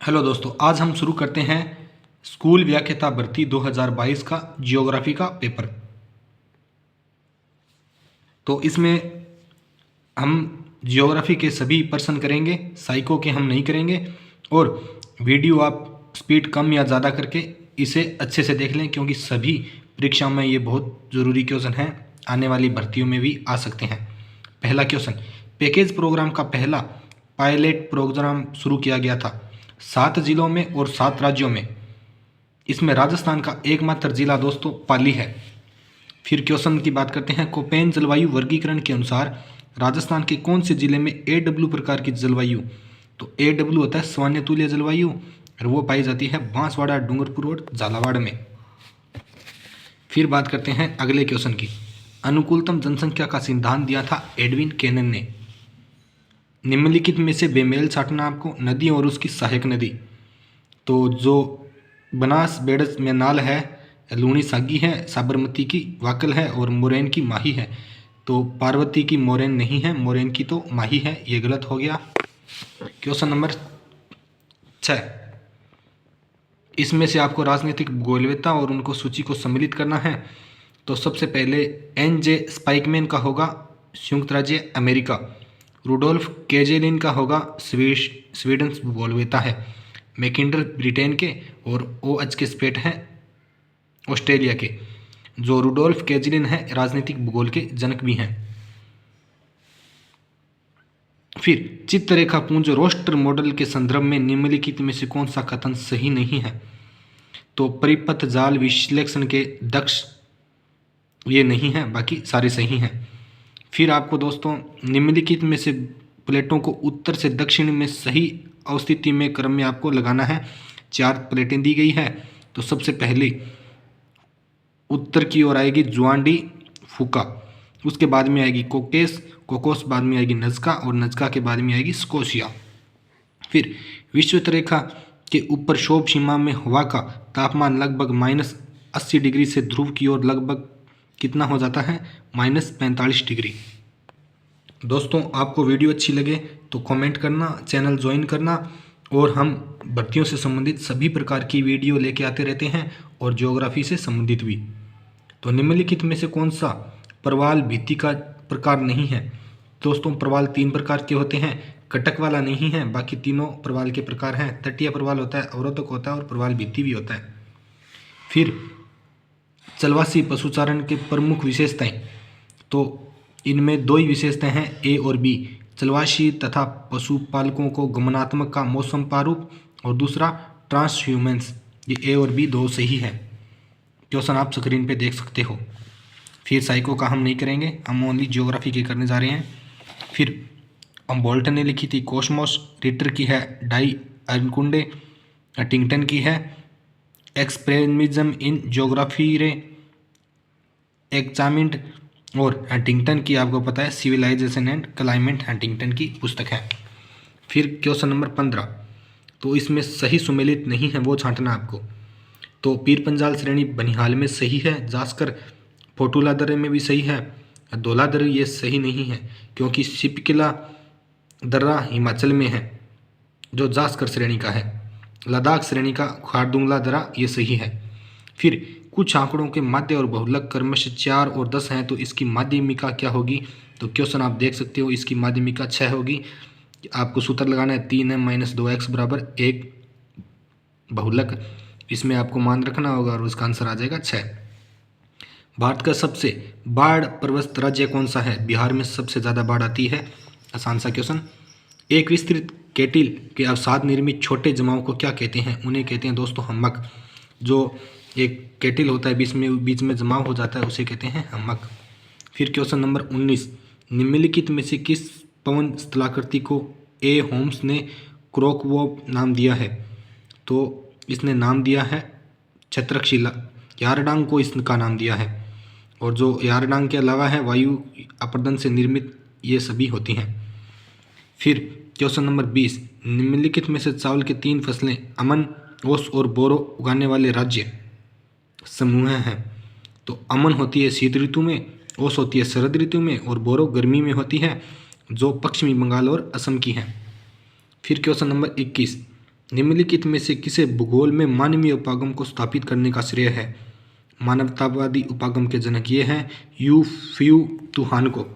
Hello दोस्तों, आज हम शुरू करते हैं स्कूल व्याख्याता भर्ती 2022 का जियोग्राफी का पेपर। तो इसमें हम जियोग्राफी के सभी प्रश्न करेंगे, साइको के हम नहीं करेंगे। और वीडियो आप स्पीड कम या ज़्यादा करके इसे अच्छे से देख लें, क्योंकि सभी परीक्षाओं में ये बहुत ज़रूरी क्वेश्चन हैं, आने वाली भर्तियों में भी आ सकते हैं। पहला क्वेश्चन, पैकेज प्रोग्राम का पहला पायलट प्रोग्राम शुरू किया गया था 7 जिलों में और 7 राज्यों में। इसमें राजस्थान का एकमात्र जिला दोस्तों पाली है। फिर क्वेश्चन की बात करते हैं, कोपेन जलवायु वर्गीकरण के अनुसार राजस्थान के कौन से जिले में AW प्रकार की जलवायु, तो AW होता है सामान्य तुल्य जलवायु, और वो पाई जाती है बांसवाड़ा, डूंगरपुर और झालावाड़ में। फिर बात करते हैं अगले क्वेश्चन की, अनुकूलतम जनसंख्या का सिद्धांत दिया था एडविन केनन ने। निम्नलिखित में से बेमेल छाटना आपको, नदी और उसकी सहायक नदी। तो जो बनास बेड़स में नाल है, लूणी सागी है, साबरमती की वाकल है और मोरैन की माही है। तो पार्वती की मोरैन नहीं है, मोरैन की तो माही है, ये गलत हो गया। क्वेश्चन नंबर 6, इसमें से आपको राजनीतिक भूगोलवेत्ता और उनको सूची को सम्मिलित करना है। तो सबसे पहले NJ स्पाइकमैन का होगा संयुक्त राज्य अमेरिका, रुडोल्फ केजेलिन का होगा स्वीडन भूगोलवेत्ता है, मैकिंडर ब्रिटेन के, और OH के स्पेट हैं ऑस्ट्रेलिया के। जो रुडोल्फ केजेलिन है राजनीतिक भूगोल के जनक भी हैं। फिर चित्ररेखा पुंज रोस्टर मॉडल के संदर्भ में निम्नलिखित में से कौन सा कथन सही नहीं है, तो परिपथ जाल विश्लेषण के दक्ष ये नहीं है, बाकी सारे सही हैं। फिर आपको दोस्तों निम्नलिखित में से प्लेटों को उत्तर से दक्षिण में सही अवस्थिति में क्रम में आपको लगाना है। 4 प्लेटें दी गई है। तो सबसे पहले उत्तर की ओर आएगी जुआंडी फूका, उसके बाद में आएगी कोकेस, कोकोस बाद में आएगी नजका, और नजका के बाद में आएगी स्कोशिया। फिर विषुवत रेखा के ऊपर क्षोभ सीमा में हवा का तापमान लगभग -80 डिग्री से ध्रुव की ओर लगभग कितना हो जाता है, -45 डिग्री। दोस्तों आपको वीडियो अच्छी लगे तो कमेंट करना, चैनल ज्वाइन करना, और हम भर्तियों से संबंधित सभी प्रकार की वीडियो लेके आते रहते हैं, और ज्योग्राफी से संबंधित भी। तो निम्नलिखित में से कौन सा प्रवाल भित्ति का प्रकार नहीं है, दोस्तों प्रवाल 3 प्रकार के होते हैं, कटक वाला नहीं है, बाकी तीनों प्रवाल के प्रकार हैं। तटीय प्रवाल होता है, अवरोधक होता है, और प्रवाल भित्ति भी होता है। फिर चलवासी पशुचारण के प्रमुख विशेषताएं, तो इनमें 2 ही विशेषताएं हैं, A और B। चलवासी तथा पशुपालकों को गमनात्मक का मौसम प्रारूप, और दूसरा ट्रांसह्यूमेंस। ये A और B 2 सही है। क्वेश्चन आप स्क्रीन पे देख सकते हो। फिर साइको का हम नहीं करेंगे, हम ओनली जियोग्राफी के करने जा रहे हैं। फिर अम्बोल्ट ने लिखी थी कॉस्मोस, रिटर की है डाई अनकुंडे, हंटिंगटन की है एक्सप्रेमिज्म इन ज्योग्राफी रे एग्जामिन्ड, और हंटिंगटन की आपको पता है सिविलाइजेशन एंड क्लाइमेट, हंटिंगटन की पुस्तक है। फिर क्वेश्चन नंबर 15, तो इसमें सही सुमेलित नहीं है वो छांटना आपको। तो पीर पंजाल श्रेणी बनिहाल में सही है, जास्कर फोटुला दर्रे में भी सही है, धौला दर्रे ये सही नहीं है, क्योंकि सिपकिला दर्रा हिमाचल में है जो जास्कर श्रेणी का है। लद्दाख श्रेणी का खारदुंगला दर्रा ये सही है। फिर कुछ आंकड़ों के माध्य और बहुलक क्रमश 4 और 10 हैं, तो इसकी माध्यमिका क्या होगी, तो क्वेश्चन आप देख सकते हो, इसकी माध्यमिका 6 होगी। आपको सूत्र लगाना है 3m - 2x = 1 बहुलक, इसमें आपको मान रखना होगा, और उसका आंसर आ जाएगा 6। भारत का सबसे बाढ़ प्रवस्त राज्य कौन सा है, बिहार में सबसे ज़्यादा बाढ़ आती है। आसान सा क्वेश्चन। एक विस्तृत केटिल के अवसाद निर्मित छोटे जमाव को क्या कहते हैं, उन्हें कहते हैं दोस्तों हमक। जो एक केटिल होता है बीच में जमाव हो जाता है, उसे कहते हैं हमक। फिर क्वेश्चन नंबर 19, निम्नलिखित में से किस पवन स्थलाकृति को A होम्स ने क्रोकवॉब नाम दिया है, तो इसने नाम दिया है छत्रकशिला। यारडांग को इसका नाम दिया है, और जो यारडांग के अलावा है वायु अपरदन से निर्मित ये सभी होती हैं। फिर क्वेश्चन नंबर 20, निम्नलिखित में से चावल के 3 फसलें अमन, ओस और बोरो उगाने वाले राज्य समूह हैं। तो अमन होती है शीत ऋतु में, ओस होती है शरद ऋतु में, और बोरो गर्मी में होती है, जो पश्चिमी बंगाल और असम की है। फिर क्वेश्चन नंबर 21, निम्नलिखित में से किसे भूगोल में मानवीय उपागम को स्थापित करने का श्रेय है? मानवतावादी उपागम के जनक ये हैं यू फ्यू तुहान को।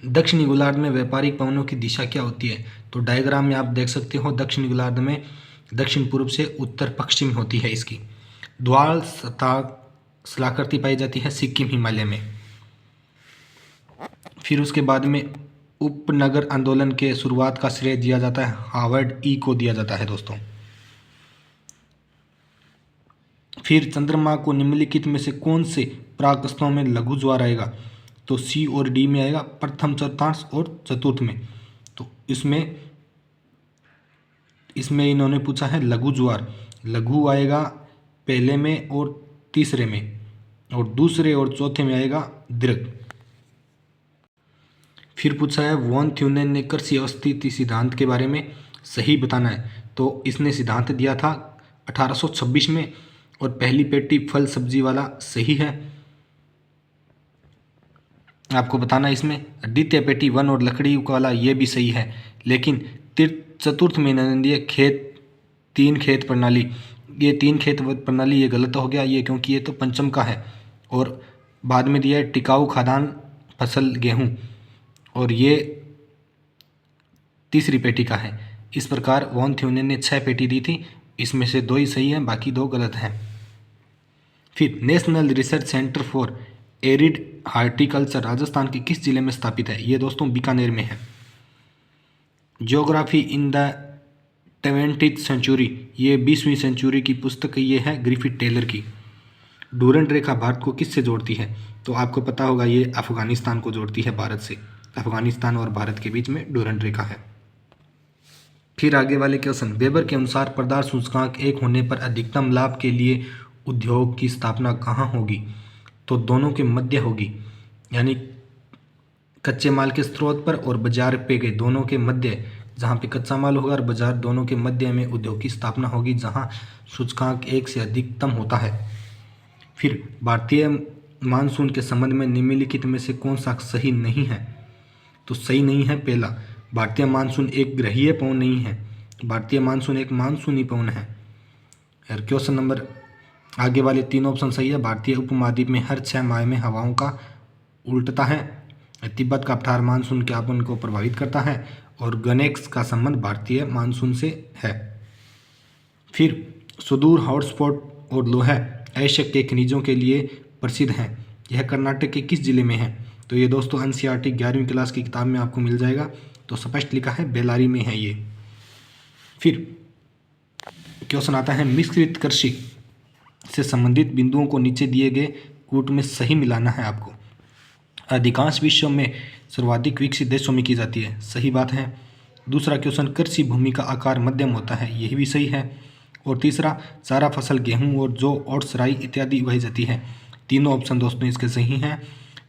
दक्षिणी गोलार्ध में व्यापारिक पवनों की दिशा क्या होती है? तो डायग्राम में आप देख सकते हो, दक्षिणी गोलार्ध में दक्षिण पूर्व से उत्तर पश्चिम होती है इसकी। द्वाल स्थलाकृति पाई जाती है सिक्किम हिमालय में। फिर उसके बाद में उपनगर आंदोलन के शुरुआत का श्रेय दिया जाता है हार्वर्ड ई को दिया जाता है दोस्तों। फिर चंद्रमा को निम्नलिखित में से कौन से प्राकस्थों में लघु ज्वार आएगा? तो सी और डी में आएगा, प्रथम चतुर्थांश और चतुर्थ में। तो इसमें इन्होंने पूछा है लघु ज्वार। लघु आएगा पहले में और तीसरे में, और दूसरे और चौथे में आएगा दीर्घ। फिर पूछा है वॉन थ्यूनेन ने कृषि अवस्थिति सिद्धांत के बारे में सही बताना है। तो इसने सिद्धांत दिया था 1826 में, और पहली पेटी फल सब्जी वाला सही है। आपको बताना इसमें द्वितीय पेटी वन और लकड़ी वाला ये भी सही है, लेकिन चतुर्थ में इन्होंने दिया तीन खेत प्रणाली। ये तीन खेत प्रणाली ये गलत हो गया ये, क्योंकि ये तो पंचम का है। और बाद में दिया है टिकाऊ खाद्यान्न फसल गेहूँ, और ये तीसरी पेटी का है। इस प्रकार वॉन थ्यूनेन ने 6 पेटी दी थी, इसमें से 2 ही सही हैं, बाकी 2 गलत हैं। फिर national research centre for arid horticulture Rajasthan के किस जिले में स्थापित है? ये दोस्तों बीकानेर में है। Geography in the 20th century, ये 20वीं सेंचुरी की पुस्तक ये है ग्रिफिथ टेलर की। डूरंट रेखा भारत को किससे जोड़ती है? तो आपको पता होगा ये अफगानिस्तान को जोड़ती है भारत से। अफगानिस्तान और भारत के बीच में डूरंट रेखा है। फिर आगे वाले क्वेश्चन, वेबर के अनुसार पदार्थ सूचकांक 1 होने पर अधिकतम लाभ के लिए उद्योग की स्थापना कहाँ होगी? तो दोनों के मध्य होगी, यानी कच्चे माल के स्रोत पर और बाजार पे गए दोनों के मध्य, जहाँ पे कच्चा माल होगा और बाजार दोनों के मध्य में उद्योग की स्थापना होगी, जहाँ सूचकांक 1 से अधिकतम होता है। फिर भारतीय मानसून के संबंध में निम्नलिखित में से कौन सा सही नहीं है? तो सही नहीं है पहला, भारतीय मानसून एक ग्रहीय पवन नहीं है। भारतीय मानसून एक मानसूनी पवन है। और क्वेश्चन नंबर आगे वाले 3 ऑप्शन सही है। भारतीय उपमहाद्वीप में हर 6 माह में हवाओं का उल्टता है। तिब्बत का पठार मानसून के आगमन को प्रभावित करता है, और गनेक्स का संबंध भारतीय मानसून से है। फिर सुदूर हॉटस्पॉट और लोहा एशिया के खनिजों के लिए प्रसिद्ध हैं। यह कर्नाटक के किस जिले में है? तो ये दोस्तों एनसीईआरटी 11वीं क्लास की किताब में आपको मिल जाएगा, तो स्पष्ट लिखा है बेलारी में है ये। फिर क्वेश्चन आता है मिश्रित कृषि से संबंधित बिंदुओं को नीचे दिए गए कूट में सही मिलाना है आपको। अधिकांश विश्व में सर्वाधिक विकसित देशों में की जाती है, सही बात है। दूसरा क्वेश्चन, कृषि भूमि का आकार मध्यम होता है, यही भी सही है। और तीसरा, सारा फसल गेहूं और जौ और सराई इत्यादि उगाई जाती है। तीनों ऑप्शन दोस्तों इसके सही हैं।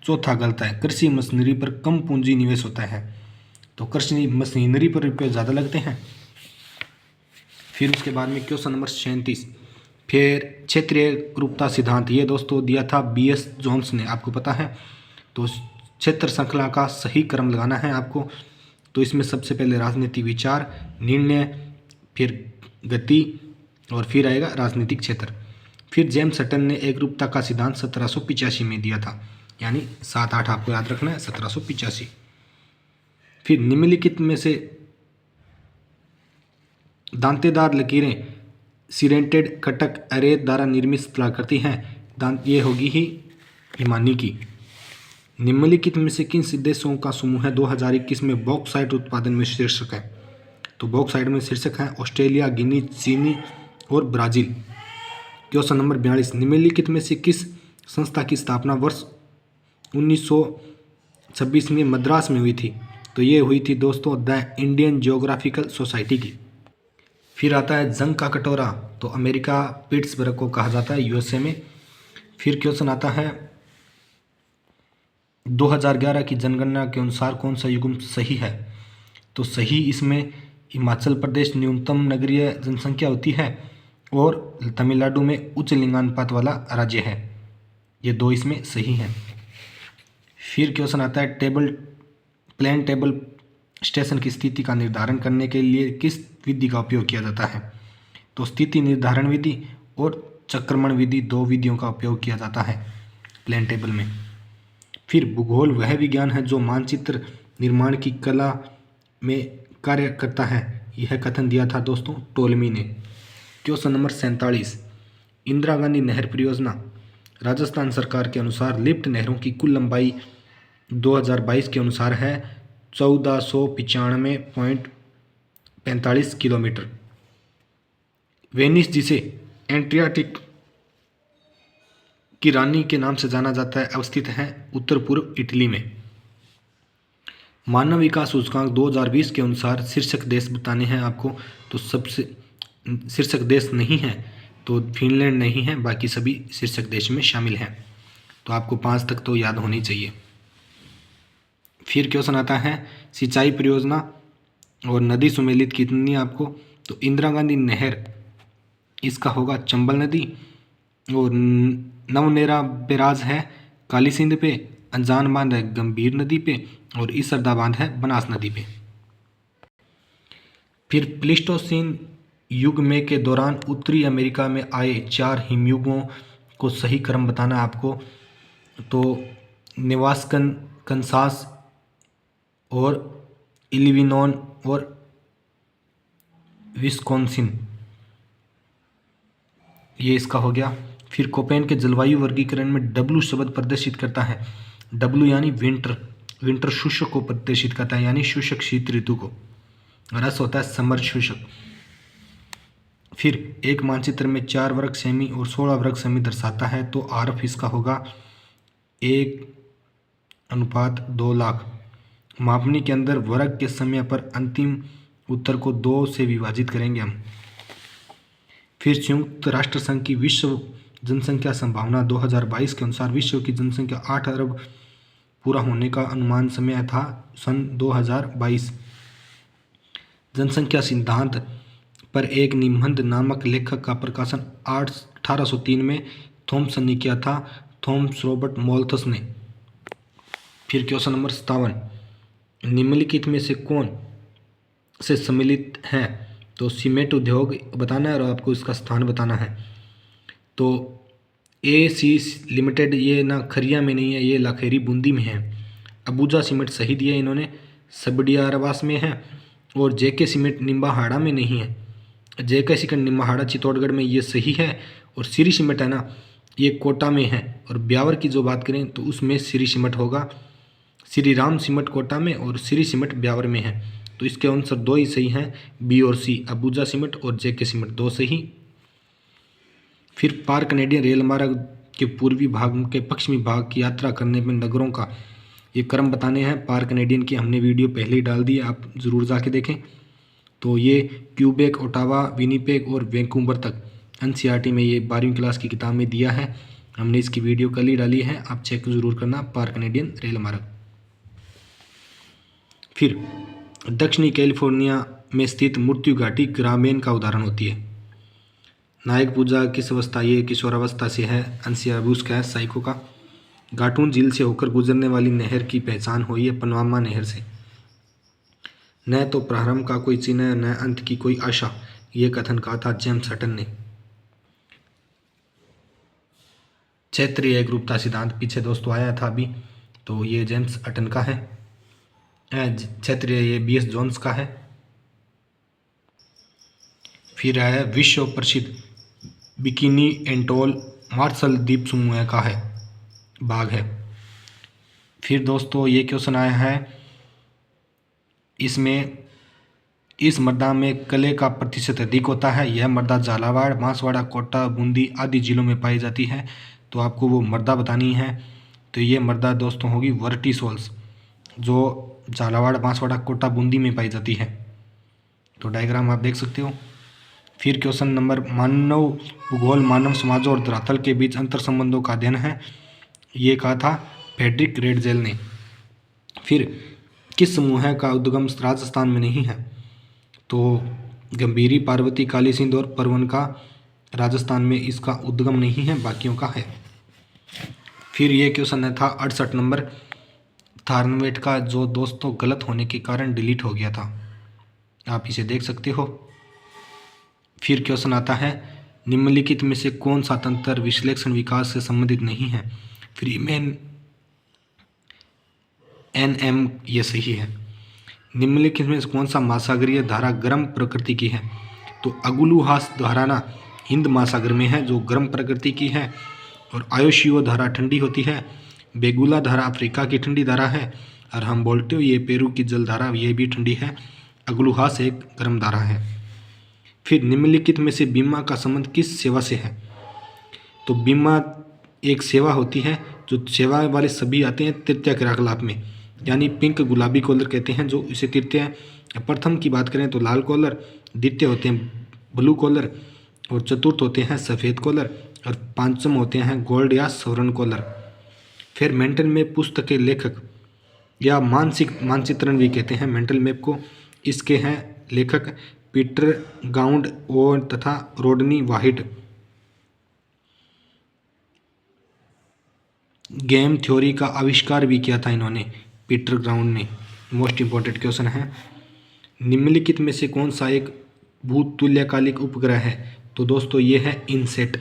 चौथा गलत है, कृषि मशीनरी पर कम पूंजी निवेश होता है, तो कृषि मशीनरी पर रुपये ज़्यादा लगते हैं। फिर उसके बाद में क्वेश्चन नंबर 37, फिर क्षेत्रीय रूपता सिद्धांत, ये दोस्तों दिया था BS जोन्स ने, आपको पता है। तो क्षेत्र श्रृंखला का सही क्रम लगाना है आपको। तो इसमें सबसे पहले राजनीतिक विचार, निर्णय, फिर गति, और फिर आएगा राजनीतिक क्षेत्र। फिर जेम्स सटन ने एक रूपता का सिद्धांत 1785 में दिया था, यानी 7-8 आपको याद रखना है, 1785। फिर निम्नलिखित में से दांतेदार लकीरें सिरेंटेड कटक अरेत द्वारा निर्मित स्थलाकृति हैं। दांत ये होगी ही हिमानी की। निम्नलिखित में से किन देशों का समूह है 2021 में बॉक्साइट उत्पादन में शीर्षक है? तो बॉक्साइट में शीर्षक है ऑस्ट्रेलिया, गिनी, चीनी और ब्राजील। क्वेश्चन नंबर 42, निम्नलिखित में से किस संस्था की स्थापना वर्ष 1926 में मद्रास में हुई थी? तो ये हुई थी दोस्तों द इंडियन जियोग्राफिकल सोसाइटी की। फिर आता है जंग का कटोरा, तो अमेरिका पिट्सबर्ग को कहा जाता है, USA में। फिर क्वेश्चन आता है 2011 की जनगणना के अनुसार कौन सा युग्म सही है? तो सही इसमें हिमाचल प्रदेश न्यूनतम नगरीय जनसंख्या होती है, और तमिलनाडु में उच्च लिंगानुपात वाला राज्य है। ये 2 इसमें सही हैं। फिर क्वेश्चन आता है प्लेन टेबल स्टेशन की स्थिति का निर्धारण करने के लिए किस विधि का उपयोग किया जाता है? तो स्थिति निर्धारण विधि और चक्रमण विधि, दो विधियों का उपयोग किया जाता है प्लेन टेबल में। फिर भूगोल वह विज्ञान है जो मानचित्र निर्माण की कला में कार्य करता है, यह कथन दिया था दोस्तों टोलमी ने। क्वेश्चन नंबर 47, इंदिरा गांधी नहर परियोजना राजस्थान सरकार के अनुसार लिफ्ट नहरों की कुल लंबाई 2022 के अनुसार है 1495.45 किलोमीटर। वेनिस, जिसे एड्रियाटिक की रानी के नाम से जाना जाता है, अवस्थित है उत्तर पूर्व इटली में। मानव विकास सूचकांक 2020 के अनुसार शीर्षक देश बताने हैं आपको, तो सबसे शीर्षक देश नहीं है तो फिनलैंड नहीं है, बाकी सभी शीर्षक देश में शामिल हैं। तो आपको 5 तक तो याद होनी चाहिए। फिर क्वेश्चन आता है सिंचाई परियोजना और नदी सुमेलित कितनी आपको, तो इंदिरा गांधी नहर इसका होगा चंबल नदी, और नवनेरा बैराज है काली सिंध पे, अनजान बांध है गंभीर नदी पे, और इसरदा बांध है बनास नदी पे। फिर प्लीस्टोसीन युग में के दौरान उत्तरी अमेरिका में आए 4 हिमयुगों को सही क्रम बताना आपको, तो नेवास्कन, कंसास और इलिनॉय और विस्कॉन्सिन, ये इसका हो गया। फिर कोपेन के जलवायु वर्गीकरण में डब्ल्यू शब्द प्रदर्शित करता है, डब्ल्यू यानी विंटर, विंटर शुष्क को प्रदर्शित करता है यानी शुष्क शीत ऋतु को, रस होता है समर शुष्क। फिर एक मानचित्र में 4 वर्ग सेमी और 16 वर्ग सेमी दर्शाता है, तो आरफ इसका होगा 1:2 लाख। मापनी के अंदर वर्ग के समय पर अंतिम उत्तर को 2 से विभाजित करेंगे हम। फिर संयुक्त राष्ट्र संघ की विश्व जनसंख्या संभावना 2022 के अनुसार विश्व की जनसंख्या 8 अरब पूरा होने का अनुमान समय था सन 2022। जनसंख्या सिद्धांत पर एक निबंध नामक लेखक का प्रकाशन 1803 में थॉमसन ने किया था, थॉमस रॉबर्ट मोल्थस ने। फिर क्वेश्चन नंबर 57, निम्नलिखित में से कौन से सम्मिलित हैं, तो सीमेंट उद्योग बताना है और आपको इसका स्थान बताना है। तो AC लिमिटेड ये ना खरिया में नहीं है, ये लाखेरी बूंदी में है। अबूजा सीमेंट सही दिया इन्होंने, सबडियारवास में है, और JK सीमेंट निम्बाहाड़ा में नहीं है। JK सीमेंट निम्बाहाड़ा चित्तौड़गढ़ में ये सही है, और श्री सीमेंट है ना ये कोटा में है। और ब्यावर की जो बात करें तो उसमें श्री सीमेंट होगा, श्री राम सीमेंट कोटा में और श्री सीमेंट ब्यावर में है। तो इसके आंसर 2 ही सही हैं, B और C, अबूजा सीमेंट और JK सीमेंट 2 सही। फिर पार कनेडियन रेल मार्ग के पूर्वी भाग के पश्चिमी भाग की यात्रा करने में नगरों का ये क्रम बताने हैं। पार कनेडियन की हमने वीडियो पहले ही डाल दी, आप ज़रूर जाके देखें। तो ये क्यूबेक, ओटावा, विनीपेग और वैंकूवर तक NCERT में ये 12वीं क्लास की किताब में दिया है, हमने इसकी वीडियो कल ही डाली है, आप चेक ज़रूर करना पार कनेडियन रेल मार्ग। फिर दक्षिणी कैलिफोर्निया में स्थित मृत्यु घाटी ग्रामीण का उदाहरण होती है। नायक पूजा किस अवस्था, ये किशोरावस्था से है, अंशियाबूस का है, साइको का। गाटून झील से होकर गुजरने वाली नहर की पहचान हुई है पनवामा नहर से। न तो प्रारंभ का कोई चिन्ह न अंत की कोई आशा, ये कथन कहा था जेम्स हटन ने। क्षेत्रीय एकरूपता सिद्धांत पीछे दोस्तों आया था अभी, तो ये जेम्स हटन का है। क्षेत्रीय ये BS जोन्स का है। फिर है विश्व प्रसिद्ध बिकिनी एटोल मार्शल द्वीप समूह का है भाग है। फिर दोस्तों ये क्वेश्चन आया है, इसमें इस मृदा में कले का प्रतिशत अधिक होता है। यह मृदा झालावाड़, बांसवाड़ा, कोटा, बूंदी आदि जिलों में पाई जाती है। तो आपको वो मृदा बतानी है। तो ये मृदा दोस्तों होगी वर्टिसोल्स, जो झालावाड़, बांसवाड़ा, कोटा, बूंदी में पाई जाती है। तो डायग्राम आप देख सकते हो। फिर क्वेश्चन नंबर, मानव भूगोल मानव समाजों और धरातल के बीच अंतर संबंधों का अध्ययन है, ये कहा था फ्रेडरिक रेडजेल ने। फिर किस समूह का उद्गम राजस्थान में नहीं है, तो गंभीरी, पार्वती, काली सिंध और परवन का राजस्थान में इसका उद्गम नहीं है, बाकियों का है। फिर ये क्वेश्चन था 68 नंबर, थार्नवेट का, जो दोस्तों गलत होने के कारण डिलीट हो गया था। आप इसे देख सकते हो। फिर क्वेश्चन आता है, निम्नलिखित में से कौन सा तंत्र विश्लेषण विकास से संबंधित नहीं है? फ्रीमैन NM ये सही है। निम्नलिखित में से कौन सा महासागरीय धारा गर्म प्रकृति की है? तो अगुलुहास धारा हिंद महासागर में है, जो गर्म प्रकृति की है। और आयोशियो धारा ठंडी होती है। बेगुला धारा अफ्रीका की ठंडी धारा है। और हम बोलते हो ये पेरू की जल धारा, ये भी ठंडी है। अगुलुहास एक गर्म धारा है। फिर निम्नलिखित में से बीमा का संबंध किस सेवा से है? तो बीमा एक सेवा होती है, जो सेवा वाले सभी आते हैं तृतीय क्रियाकलाप में, यानी पिंक गुलाबी कॉलर कहते हैं जो इसे तृतीय। प्रथम की बात करें तो लाल कॉलर, द्वितीय होते हैं ब्लू कॉलर, और चतुर्थ होते हैं सफ़ेद कॉलर, और पांचम होते हैं गोल्ड या स्वर्ण कॉलर। फिर मेंटल मैप पुस्तक के लेखक या मानसिक मानचित्रण भी कहते हैं मेंटल मैप को, इसके हैं लेखक पीटर गाउंड और तथा रोडनी वाहिट। गेम थ्योरी का आविष्कार भी किया था इन्होंने, पीटर ग्राउंड ने। मोस्ट इंपॉर्टेंट क्वेश्चन है, निम्नलिखित में से कौन सा एक भूतुल्यकालिक उपग्रह है? तो दोस्तों ये है इनसेट।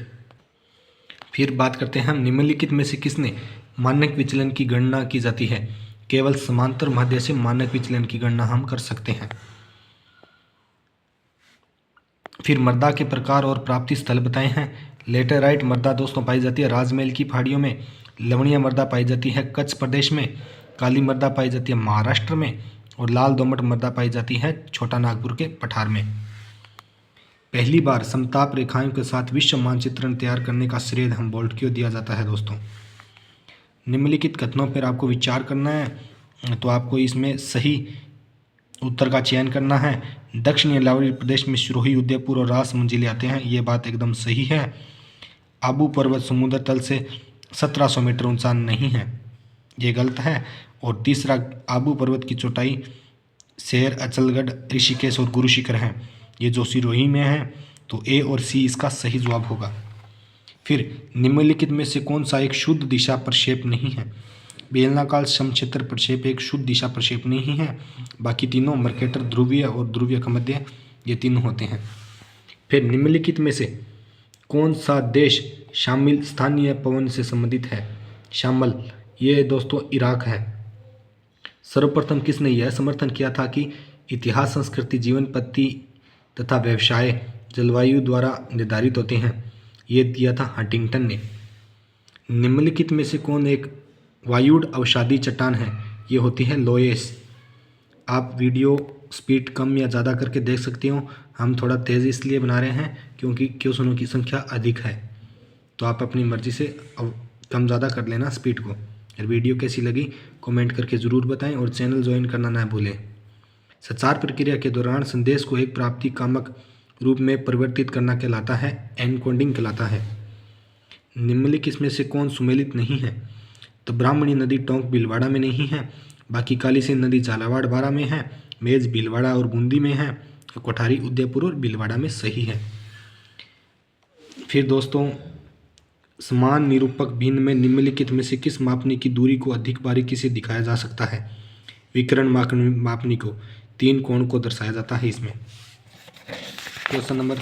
फिर बात करते हैं हम, निम्नलिखित में से किसने मानक विचलन की गणना की जाती है? केवल समांतर माध्य से मानक विचलन की गणना हम कर सकते हैं। फिर मृदा के प्रकार और प्राप्ति स्थल बताए हैं। लेटेराइट मृदा दोस्तों पाई जाती है राजमहल की पहाड़ियों में। लवणीय मृदा पाई जाती है कच्छ प्रदेश में। काली मृदा पाई जाती है महाराष्ट्र में। और लाल दोमट मृदा पाई जाती है छोटा नागपुर के पठार में। पहली बार समताप रेखाओं के साथ विश्व मानचित्रण तैयार करने का श्रेय हमबोल्ट को दिया जाता है दोस्तों। निम्नलिखित कथनों पर आपको विचार करना है, तो आपको इसमें सही उत्तर का चयन करना है। दक्षिणी इलाहाबादी प्रदेश में सिरोही, उदयपुर और रास मंजिले आते हैं, ये बात एकदम सही है। आबू पर्वत समुद्र तल से 1700 मीटर ऊंचा नहीं है, ये गलत है। और तीसरा, आबू पर्वत की चोटाई शेर, अचलगढ़, ऋषिकेश और गुरु शिखर है, ये जो सिरोही में है। तो ए और सी इसका सही जवाब होगा। फिर निम्नलिखित में से कौन सा एक शुद्ध दिशा प्रक्षेप नहीं है? बेलनाकार समक्षेत्र प्रक्षेप एक शुद्ध दिशा प्रक्षेप नहीं है। बाकी तीनों मर्केटर, ध्रुवीय और ध्रुवीय का मध्य, ये तीनों होते हैं। फिर निम्नलिखित में से कौन सा देश शामिल स्थानीय पवन से संबंधित है? शामिल, ये दोस्तों इराक है। सर्वप्रथम किसने यह समर्थन किया था कि इतिहास, संस्कृति, जीवन पद्धति तथा व्यवसाय जलवायु द्वारा निर्धारित होते हैं? ये दिया था हंटिंगटन ने। निम्नलिखित में से कौन एक वायुड अवसादी चट्टान है? ये होती है लोएस। आप वीडियो स्पीड कम या ज़्यादा करके देख सकते हो। हम थोड़ा तेज़ इसलिए बना रहे हैं क्योंकि क्वेश्चनों की संख्या अधिक है, तो आप अपनी मर्ज़ी से कम ज़्यादा कर लेना स्पीड को। और वीडियो कैसी लगी कमेंट करके ज़रूर बताएं, और चैनल ज्वाइन करना ना भूलें। संचार प्रक्रिया के दौरान संदेश को एक प्राप्ति कामक रूप में परिवर्तित करना कहलाता है एनकोडिंग कहलाता है। निम्नलिखित में से कौन सुमेलित नहीं है? तो ब्राह्मणी नदी टोंक भीलवाड़ा में नहीं है। बाकी काली सिंध नदी झालावाड़ बारा में है। मेज भीलवाड़ा और बूंदी में है। कोठारी उदयपुर और भीलवाड़ा में सही है। फिर दोस्तों, समान निरूपक भिन्न में निम्नलिखित में से किस मापनी की दूरी को अधिक बारीकी से दिखाया जा सकता है? विकर्ण मापनी को 3 कोण को दर्शाया जाता है इसमें। क्वेश्चन नंबर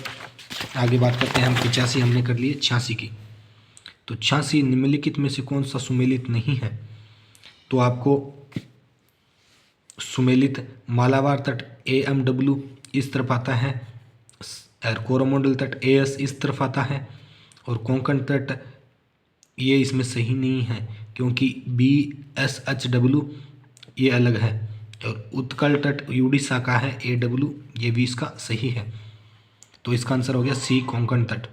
आगे बात करते हैं हम 85 हमने कर लिए 86 की। तो 86 निम्नलिखित में से कौन सा सुमेलित नहीं है? तो आपको सुमेलित मालाबार तट AMW इस तरफ आता है, और कोरोमंडल तट AS इस तरफ आता है, और कोंकण तट ये इसमें सही नहीं है क्योंकि BSHW ये अलग है, और उत्कल तट उड़ीसा का है AW, ये भी इसका सही है। तो इसका आंसर हो गया C कोंकण तट।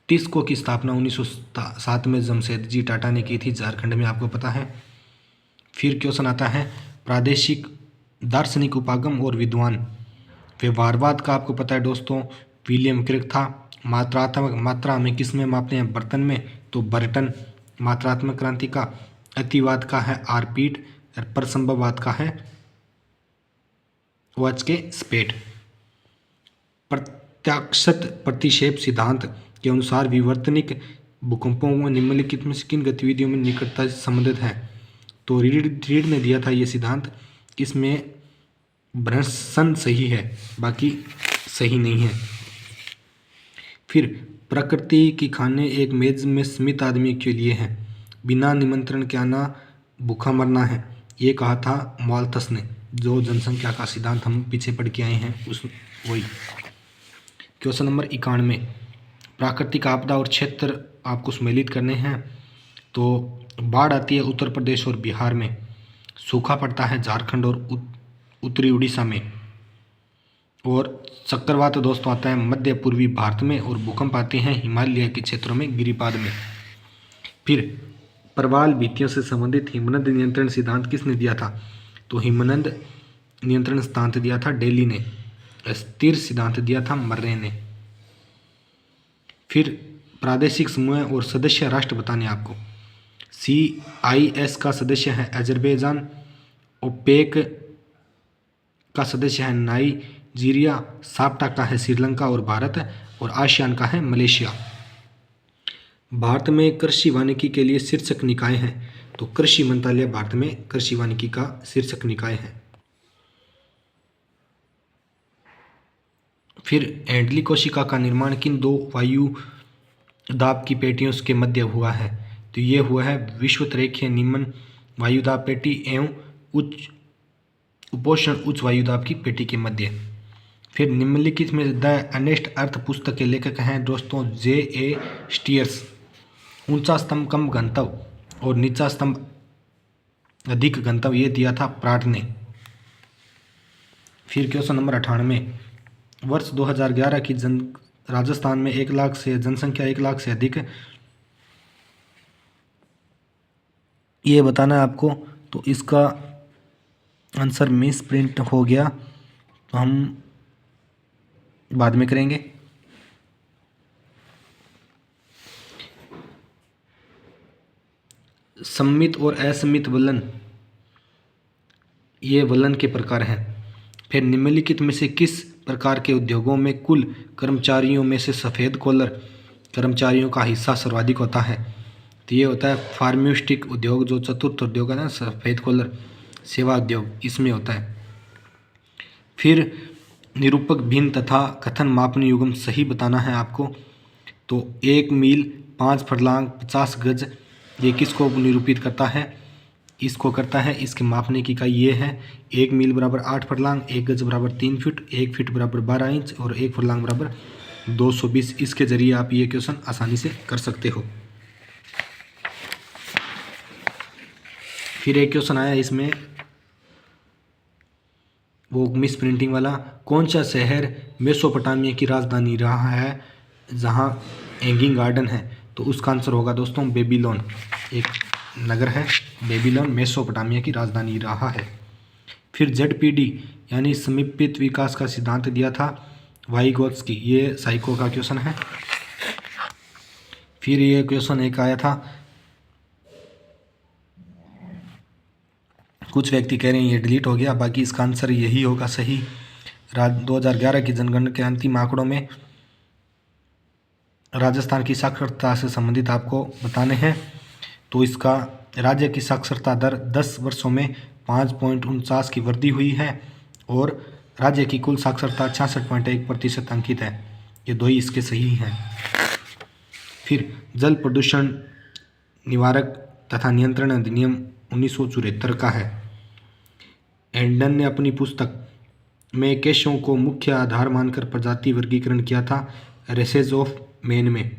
टिस्को की स्थापना 1907 में जमशेदजी टाटा ने की थी, झारखंड में, आपको पता है। फिर क्वेश्चन आता है प्रादेशिक दार्शनिक उपागम और विद्वान। व्यवहारवाद का आपको पता है दोस्तों, विलियम क्रिक था। मात्रात्मक मात्रा में किस में मापते हैं? बर्तन में, तो बर्टन। मात्रात्मक क्रांति का अतिवाद का है आर्पीट, और परसंभववाद का है OH के स्पेट। प्रत्याक्षत प्रतिक्षेप सिद्धांत के अनुसार विवर्तनिक भूकंपों में निम्नलिखित में से किन गतिविधियों में निकटता से संबंधित है? तो रीड ने दिया था ये सिद्धांत, इसमें ब्रंसन सही है, बाकी सही नहीं है। फिर प्रकृति की खाने एक मेज में सीमित आदमी के लिए हैं, बिना निमंत्रण के आना भूखा मरना है, ये कहा था माल्थस ने। जो जनसंख्या का सिद्धांत हम पीछे पढ़ के आए हैं उस वही। क्वेश्चन नंबर 91, प्राकृतिक आपदा और क्षेत्र आपको सम्मिलित करने हैं। तो बाढ़ आती है उत्तर प्रदेश और बिहार में, सूखा पड़ता है झारखंड और उत्तरी उड़ीसा में, और चक्रवात दोस्तों आता है मध्य पूर्वी भारत में, और भूकंप आते हैं हिमालय के क्षेत्रों में गिरिपाद में। फिर प्रवाल भित्तियों से संबंधित हिमनद नियंत्रण सिद्धांत किसने दिया था? तो हिमनद नियंत्रण सिद्धांत दिया था डेली ने। स्थिर सिद्धांत दिया था मर्रे ने। फिर प्रादेशिक समूह और सदस्य राष्ट्र बताने आपको। CIS का सदस्य है अजरबैजान, ओपेक का सदस्य है नाइजीरिया, साप्टा का है श्रीलंका और भारत, और आसियान का है मलेशिया। भारत में कृषि वानिकी के लिए शीर्षक निकाय हैं। तो कृषि मंत्रालय भारत में कृषि वानिकी का शीर्षक निकाय है। फिर हैंडली कोशिका का निर्माण किन दो वायु दाब की पेटियों के मध्य हुआ है? तो ये हुआ है विषुवतरेखीय निम्न वायुदाब पेटी एवं उच्च उपोषण उच्च वायुदाब की पेटी के मध्य। फिर निम्नलिखित में द अनेस्ट अर्थ पुस्तक के लेखक हैं दोस्तों J.A. स्टीयर्स। ऊंचा स्तंभ कम घनत्व और नीचा स्तंभ अधिक घनत्व ये दिया था प्राट ने। फिर क्वेश्चन नंबर 98, वर्ष 2011 की राजस्थान में 1 लाख से जनसंख्या 1 लाख से अधिक, ये बताना है आपको। तो इसका आंसर मिस प्रिंट हो गया, तो हम बाद में करेंगे। सम्मित और असम्मित वलन, ये वलन के प्रकार हैं। फिर निम्नलिखित में से किस प्रकार के उद्योगों में कुल कर्मचारियों में से सफ़ेद कॉलर कर्मचारियों का हिस्सा सर्वाधिक होता है? तो ये होता है फार्मास्यूटिक उद्योग, जो चतुर्थ उद्योग है ना, सफ़ेद कॉलर सेवा उद्योग, इसमें होता है। फिर निरूपक भिन्न तथा कथन मापन युग्म सही बताना है आपको। तो 1 मील 5 फर्लांग 50 गज, ये किसको निरूपित करता है? इसको करता है, इसके मापने की इकाई ये है 1 मील बराबर 8 फर्लांग, 1 गज बराबर 3 फीट, 1 फीट बराबर 12 इंच और 1 फर्लांग बराबर 220। इसके जरिए आप ये क्वेश्चन आसानी से कर सकते हो। फिर एक क्वेश्चन आया इसमें, वो मिस प्रिंटिंग वाला, कौन सा शहर मेसोपोटामिया की राजधानी रहा है जहाँ हैंगिंग गार्डन है? तो उसका आंसर होगा दोस्तों बेबीलोन, एक नगर है बेबीलोन, मेसोपोटामिया की राजधानी रहा है। फिर ZPD यानी समीपित विकास का सिद्धांत दिया था वाइगोत्स्की, ये साइको का क्वेश्चन है। फिर ये क्वेश्चन एक आया था, कुछ व्यक्ति कह रहे हैं ये डिलीट हो गया, बाकी इसका आंसर यही होगा सही। 2011 की जनगणना के अंतिम आंकड़ों में राजस्थान की साक्षरता से संबंधित आपको बताने हैं। तो इसका राज्य की साक्षरता दर 10 वर्षों में 5.49 की वृद्धि हुई है और राज्य की कुल साक्षरता 66.1% अंकित है। ये दो ही इसके सही हैं। फिर जल प्रदूषण निवारक तथा नियंत्रण अधिनियम 1974 का है। एंडन ने अपनी पुस्तक में केशों को मुख्य आधार मानकर प्रजाति वर्गीकरण किया था रेसेज ऑफ मैन में।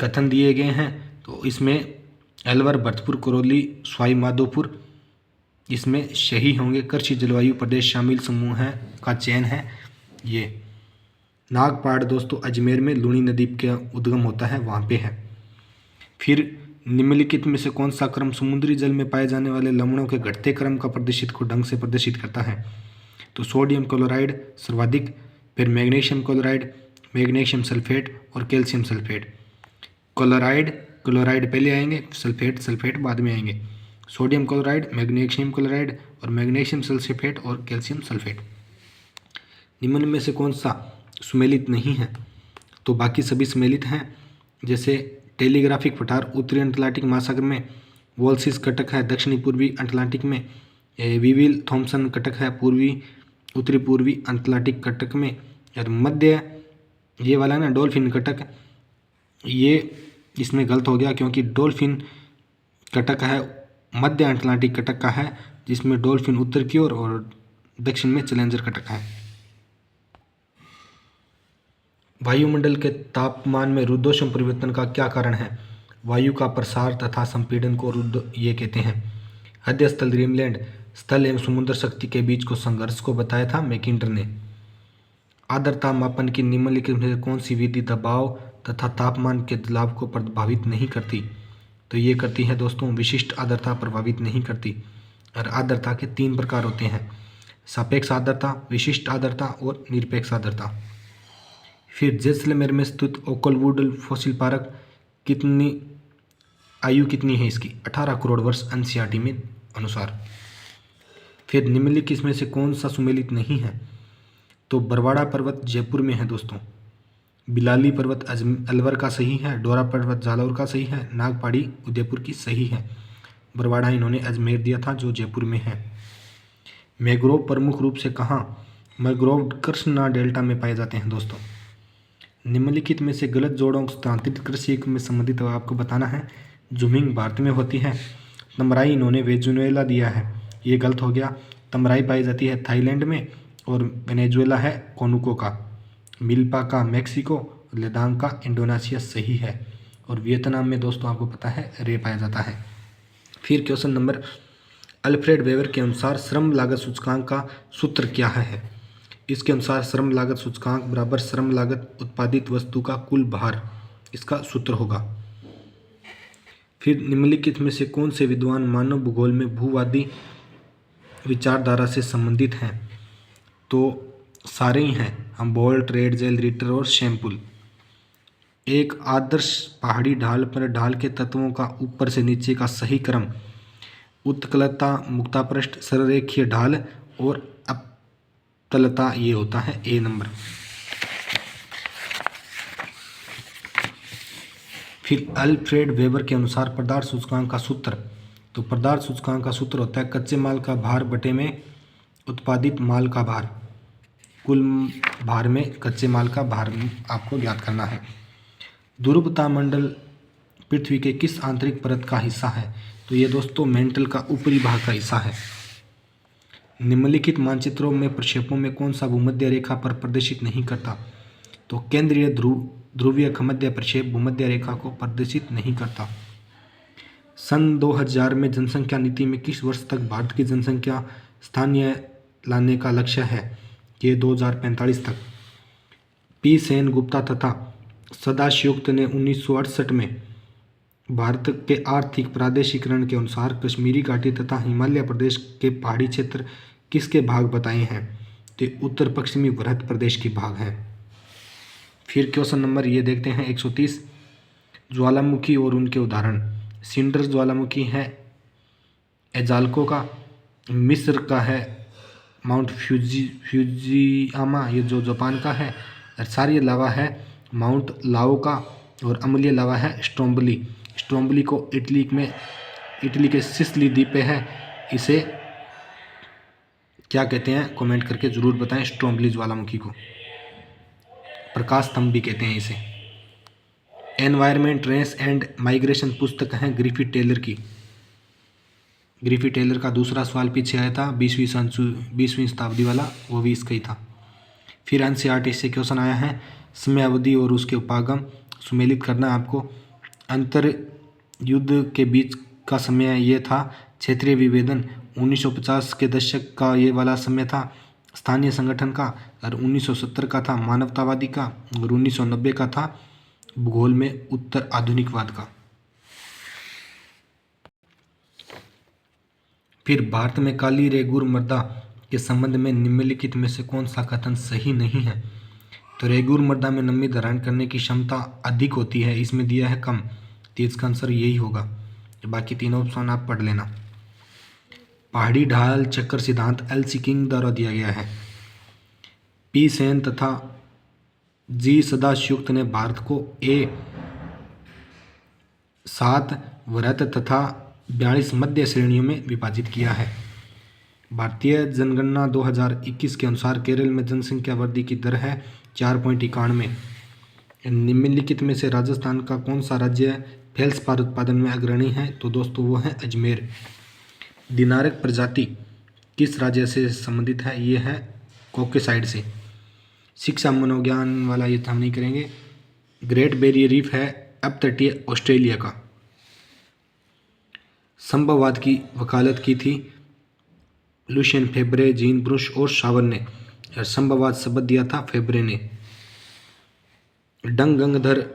कथन दिए गए हैं, तो इसमें अलवर, भरतपुर, करौली, सवाई माधोपुर इसमें सही होंगे। कृषि जलवायु प्रदेश शामिल समूह है का चयन है ये। नागपाड़ दोस्तों अजमेर में लूणी नदी का उद्गम होता है, वहाँ पे है। फिर निम्नलिखित में से कौन सा क्रम समुद्री जल में पाए जाने वाले लवणों के घटते क्रम का प्रदर्शित को ढंग से प्रदर्शित करता है? तो सोडियम क्लोराइड सर्वाधिक, फिर मैग्नीशियम क्लोराइड, मैग्नीशियम सल्फेट और कैल्शियम सल्फेट। क्लोराइड पहले आएंगे, सल्फेट बाद में आएंगे। सोडियम क्लोराइड, मैग्नीशियम क्लोराइड और मैग्नीशियम सल्फेट और कैल्शियम सल्फेट। निम्न में से कौन सा सुमेलित नहीं है? तो बाकी सभी सुमेलित हैं, जैसे टेलीग्राफिक पठार उत्तरी अटलांटिक महासागर में। वोल्सिस कटक है दक्षिणी पूर्वी अटलांटिक में। विविल थॉम्सन कटक है उत्तरी पूर्वी अटलांटिक कटक में। और मध्य ये वाला ना डॉल्फिन कटक, ये इसमें गलत हो गया क्योंकि डॉल्फिन कटक है मध्य अटलांटिक कटक का है, जिसमें डॉल्फिन उत्तर की ओर और दक्षिण में चैलेंजर कटक है। वायुमंडल के तापमान में रुद्धोष्म परिवर्तन का क्या कारण है? वायु का प्रसार तथा संपीड़न को रुद्ध ये कहते हैं। हृदय स्थल ग्रीनलैंड स्थल एवं समुद्र शक्ति के बीच को संघर्ष को बताया था मैकिंटर ने। आर्द्रता मापन की निम्नलिखित में से कौन सी विधि दबाव तथा तापमान के बदलाव को प्रभावित नहीं करती? तो ये करती है दोस्तों विशिष्ट आर्द्रता प्रभावित नहीं करती। और आर्द्रता के 3 प्रकार होते हैं, सापेक्ष आर्द्रता, विशिष्ट आर्द्रता और निरपेक्ष आर्द्रता। फिर जैसलमेर में स्थित ओकलवुड फॉसिल पार्क कितनी आयु कितनी है इसकी? 18 करोड़ वर्ष एनसीईआरटी में अनुसार। फिर निम्नलिखित में से कौन सा सुमेलित नहीं है? तो बरवाड़ा पर्वत जयपुर में है दोस्तों। बिलाली पर्वत अलवर का सही है। डोरा पर्वत जालौर का सही है। नागपाड़ी उदयपुर की सही है। बरवाड़ा इन्होंने अजमेर दिया था जो जयपुर में है। मैंग्रोव प्रमुख रूप से कहाँ? मैंग्रोव कृष्णा डेल्टा में पाए जाते हैं दोस्तों। निम्नलिखित में से गलत जोड़ों स्थानांतरित कृषि में संबंधित आपको बताना है। जूमिंग भारत में होती है। तमराई इन्होंने वेनेजुएला दिया है, ये गलत हो गया। तमराई पाई जाती है थाईलैंड में और वेनेजुएला है कोनुको का। मिल्पा का मैक्सिको, लेदांग का इंडोनेशिया सही है। और वियतनाम में दोस्तों आपको पता है रे पाया जाता है। फिर क्वेश्चन नंबर, अल्फ्रेड वेबर के अनुसार श्रम लागत सूचकांक का सूत्र क्या है? इसके अनुसार श्रम लागत सूचकांक बराबर श्रम लागत उत्पादित वस्तु का कुल भार, इसका सूत्र होगा। फिर निम्नलिखित में से कौन से विद्वान मानव भूगोल में भूवादी विचारधारा से संबंधित हैं? तो सारे ही हैं, हम्बोल्ट, रेडजेल, रिटर और शैम्पुल। एक आदर्श पहाड़ी ढाल पर ढाल के तत्वों का ऊपर से नीचे का सही क्रम उत्तलता, मुक्तापृष्ठ, सररेखीय ढाल और अपतलता, ये होता है ए नंबर। फिर अल्फ्रेड वेबर के अनुसार पदार्थ सूचकांक का सूत्र, तो पदार्थ सूचकांक का सूत्र होता है कच्चे माल का भार बटे में उत्पादित माल का भार। कुल भार में कच्चे माल का भार आपको ज्ञात करना है। ध्रुव तापमंडल पृथ्वी के किस आंतरिक परत का हिस्सा है? तो ये दोस्तों मेंटल का ऊपरी भाग का हिस्सा है। निम्नलिखित मानचित्रों में प्रक्षेपों में कौन सा भूमध्य रेखा पर प्रदर्शित नहीं करता? तो केंद्रीय ध्रुवीय मध्य प्रक्षेप भूमध्य रेखा को प्रदर्शित नहीं करता। सन 2000 में जनसंख्या नीति में किस वर्ष तक भारत की जनसंख्या स्थानीय लाने का लक्ष्य है? ये 2045 तक। पी सेन गुप्ता तथा सदाशिवयुक्त ने 1968 में भारत के आर्थिक प्रादेशिकरण के अनुसार कश्मीरी घाटी तथा हिमालय प्रदेश के पहाड़ी क्षेत्र किसके भाग बताए हैं? तो उत्तर पश्चिमी भारत प्रदेश के भाग हैं। फिर क्वेश्चन नंबर ये देखते हैं 130, ज्वालामुखी और उनके उदाहरण। सिंडर ज्वालामुखी है एजाल्को का, मिस्र का है माउंट फ्यूजियामा, ये जो जापान का है। और क्षारीय लावा है माउंट लाओ का। और अम्लीय लावा है स्ट्रोम्बली। स्ट्रोम्बली को इटली के सिसिली द्वीप पे है। इसे क्या कहते हैं कमेंट करके ज़रूर बताएं। स्ट्रोम्बली ज्वालामुखी को प्रकाश स्तंभ भी कहते हैं इसे। एनवायरमेंट, रेस एंड माइग्रेशन पुस्तक है ग्रिफिथ टेलर की। ग्रिफिथ टेलर का दूसरा सवाल पीछे आया था 20वीं शताब्दी वाला, वो भी इसका ही था। फिर एनसीईआरटी से क्वेश्चन आया है समयावधि और उसके उपागम सुमेलित करना है आपको। अंतर युद्ध के बीच का समय ये था। क्षेत्रीय विभेदन 1950 के दशक का ये वाला समय था स्थानीय संगठन का। और 1970 का था मानवतावादी का। और 1990 का था भूगोल में उत्तर आधुनिकवाद का। फिर भारत में काली रेगुर मृदा के संबंध में निम्नलिखित में से कौन सा कथन सही नहीं है? तो रेगुर मृदा में नमी धारण करने की क्षमता अधिक होती है, इसमें दिया है कम, तो इसका आंसर यही होगा। बाकी तीनों ऑप्शन आप पढ़ लेना। पहाड़ी ढाल चक्कर सिद्धांत एल.सी. किंग द्वारा दिया गया है। पी सेन तथा जी सदाशिवयुक्त ने भारत को 7 वृहत तथा 42 मध्य श्रेणियों में विभाजित किया है। भारतीय जनगणना 2021 के अनुसार केरल में जनसंख्या वृद्धि की दर है 4.91। निम्नलिखित में से राजस्थान का कौन सा राज्य फेल्सपार उत्पादन में अग्रणी है? तो दोस्तों वो है अजमेर। दिनारक प्रजाति किस राज्य से संबंधित है? ये है कॉकेसाइड से। शिक्षा मनोविज्ञान वाला ये हम नहीं करेंगे। ग्रेट बैरियर रीफ है अपतटीय ऑस्ट्रेलिया का। संभववाद की वकालत की थी लुशियन फेब्रे, जीन ब्रुश और शावर ने। संभववाद शब्द दिया था फेब्रे ने। डंग गंगधर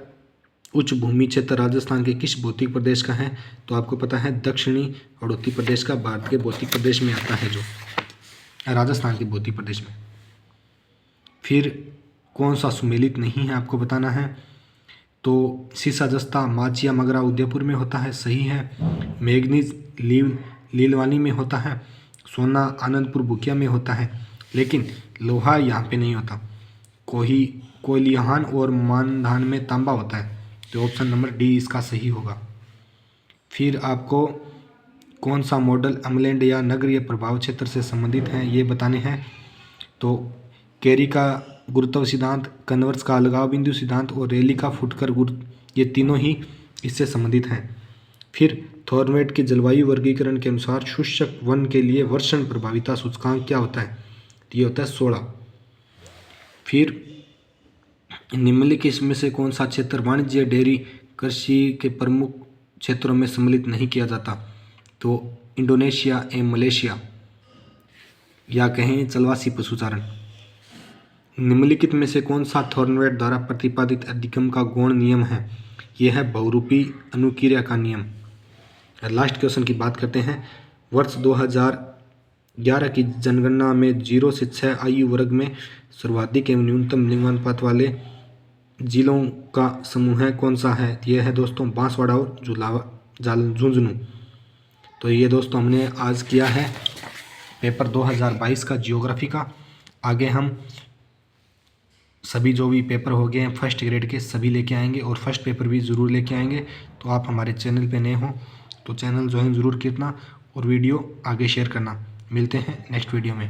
उच्च भूमि क्षेत्र राजस्थान के किस भौतिक प्रदेश का है? तो आपको पता है दक्षिणी हड़ौती प्रदेश का, भारत के भौतिक प्रदेश में आता है, जो राजस्थान के भौतिक प्रदेश में। फिर कौन सा सुमेलित नहीं है आपको बताना है। तो सीसा जस्ता माचिया मगरा उदयपुर में होता है, सही है। मैग्नीज लीलवानी में होता है। सोना आनंदपुर बुकिया में होता है, लेकिन लोहा यहाँ पे नहीं होता। कोयलिहान और मानधान में तांबा होता है, तो ऑप्शन नंबर डी इसका सही होगा। फिर आपको कौन सा मॉडल अम्लैंड या नगरीय प्रभाव क्षेत्र से संबंधित है ये बताने हैं। तो कैरी का गुरुत्व सिद्धांत, कन्वर्स का अलगाव बिंदु सिद्धांत और रैली का फुटकर गुरुत्व, ये तीनों ही इससे संबंधित हैं। फिर थॉर्नवेट के जलवायु वर्गीकरण के अनुसार शुष्क वन के लिए वर्षण प्रभाविता सूचकांक क्या होता है? तो ये होता है 16। फिर निम्नलिखित में से कौन सा क्षेत्र वाणिज्य डेयरी कृषि के प्रमुख क्षेत्रों में सम्मिलित नहीं किया जाता? तो इंडोनेशिया एवं मलेशिया, या कहें चलवासी पशुचारण। निम्नलिखित में से कौन सा थॉर्नवेट द्वारा प्रतिपादित अधिगम का गौण नियम है? यह है बहुरूपी अनुक्रिया का नियम। लास्ट क्वेश्चन की बात करते हैं। वर्ष 2011 की जनगणना में 0 से 6 आयु वर्ग में सर्वाधिक एवं न्यूनतम लिंगानुपात वाले जिलों का समूह है कौन सा है? यह है दोस्तों बांसवाड़ा और झुंझुनू। तो ये दोस्तों हमने आज किया है पेपर 2022 का जियोग्राफी का। आगे हम सभी जो भी पेपर हो गए हैं फर्स्ट ग्रेड के सभी लेके आएंगे, और फर्स्ट पेपर भी ज़रूर लेके आएंगे। तो आप हमारे चैनल पे नए हो तो चैनल ज्वाइन ज़रूर करना और वीडियो आगे शेयर करना। मिलते हैं नेक्स्ट वीडियो में।